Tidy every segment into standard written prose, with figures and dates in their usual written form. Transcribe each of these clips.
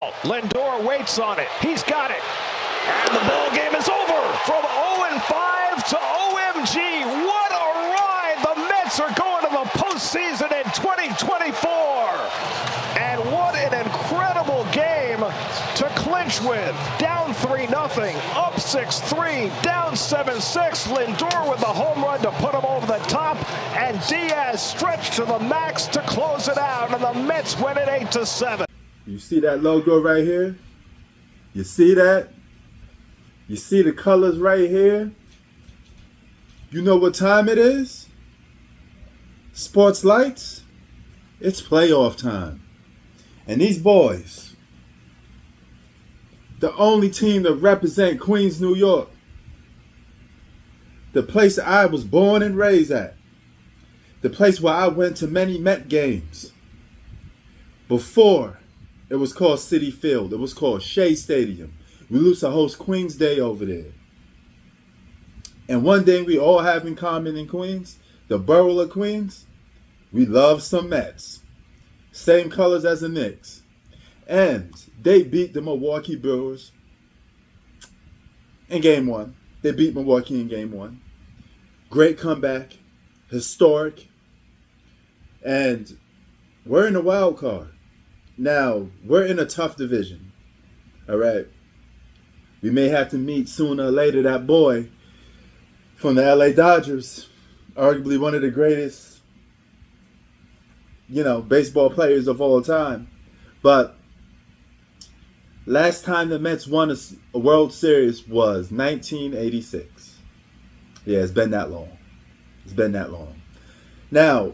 Lindor waits on it. He's got it. And the ball game is over. From 0-5 to OMG. What a ride. The Mets are going to the postseason in 2024. And what an incredible game to clinch with. Down 3-0, up 6-3, down 7-6. Lindor with the home run to put him over the top. And Diaz stretched to the max to close it out. And the Mets win it 8-7. You see that logo right here? You see that? You see the colors right here? You know what time it is? Sports lights? It's playoff time. And these boys, the only team to represent Queens, New York, the place I was born and raised at, the place where I went to many Met games. Before it was called Citi Field, it was called Shea Stadium. We used to host Queens Day over there. And one thing we all have in common in Queens, the borough of Queens, we love some Mets. Same colors as the Knicks. And they beat the Milwaukee Brewers in game one. They beat Milwaukee in game one. Great comeback. Historic. And we're in the wild card. Now, we're in a tough division. All right. We may have to meet sooner or later that boy from the LA Dodgers, arguably one of the greatest, baseball players of all time. But last time the Mets won a World Series was 1986. Yeah, it's been that long. It's been that long. Now,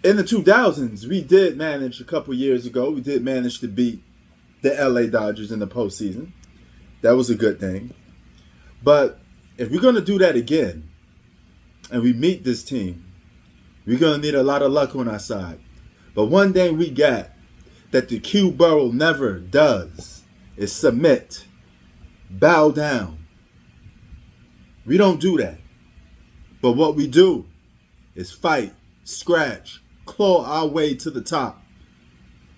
in the 2000s, we did manage a couple years ago, we did manage to beat the LA Dodgers in the postseason. That was a good thing. But if we're going to do that again, and we meet this team, we're going to need a lot of luck on our side. But one thing we got that the Q Borough never does is submit, bow down. We don't do that. But what we do is fight, scratch, claw our way to the top.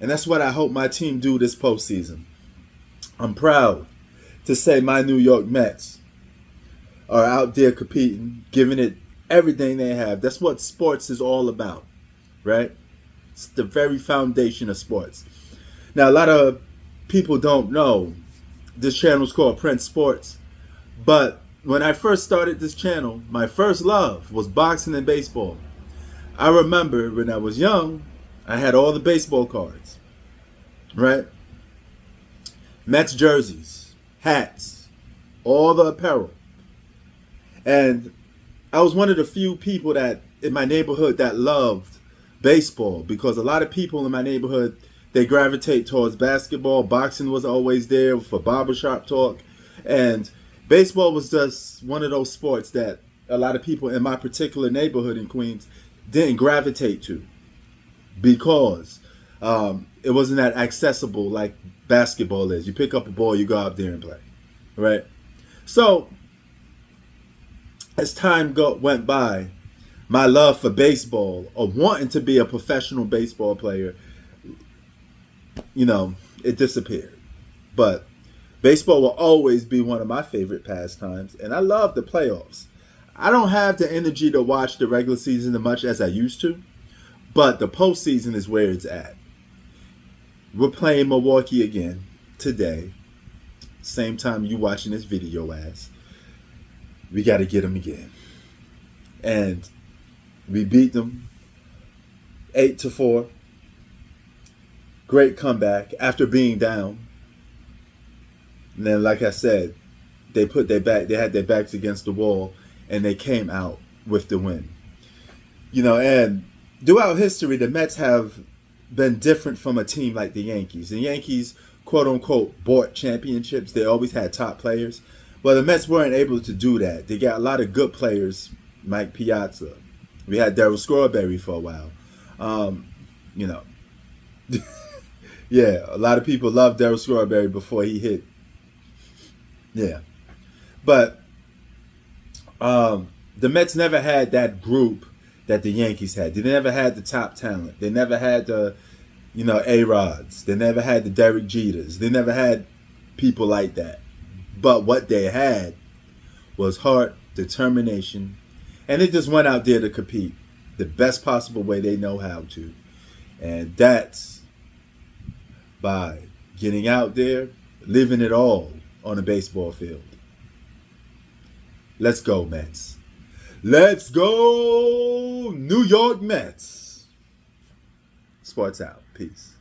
And that's what I hope my team do this postseason. I'm proud to say my New York Mets are out there competing, giving it everything they have. That's what sports is all about, right? It's the very foundation of sports. Now, a lot of people don't know this channel is called Prince Sports. But when I first started this channel, my first love was boxing and baseball. I remember when I was young, I had all the baseball cards, right? Mets jerseys, hats, all the apparel. And I was one of the few people that in my neighborhood that loved baseball, because a lot of people in my neighborhood, they gravitate towards basketball. Boxing was always there for barbershop talk. And baseball was just one of those sports that a lot of people in my particular neighborhood in Queens didn't gravitate to, because it wasn't that accessible like basketball is. You pick up a ball, you go out there and play, right? So as time went by, my love for baseball, or wanting to be a professional baseball player, it disappeared. But baseball will always be one of my favorite pastimes, and I love the playoffs. I don't have the energy to watch the regular season as much as I used to, but the postseason is where it's at. We're playing Milwaukee again today. Same time you watching this video as. We got to get them again. And we beat them 8-4. Great comeback after being down. And then, like I said, they had their backs against the wall, and they came out with the win. And throughout history, the Mets have been different from a team like the Yankees. The Yankees, quote unquote, bought championships. They always had top players. Well, the Mets weren't able to do that. They got a lot of good players. Mike Piazza. We had Darryl Strawberry for a while. Yeah, a lot of people loved Darryl Strawberry before he hit. Yeah. But the Mets never had that group that the Yankees had. They never had the top talent. They never had the, A-Rods. They never had the Derek Jeters. They never had people like that. But what they had was heart, determination, and they just went out there to compete the best possible way they know how to. And that's by getting out there, living it all on a baseball field. Let's go, Mets. Let's go, New York Mets. Sports out. Peace.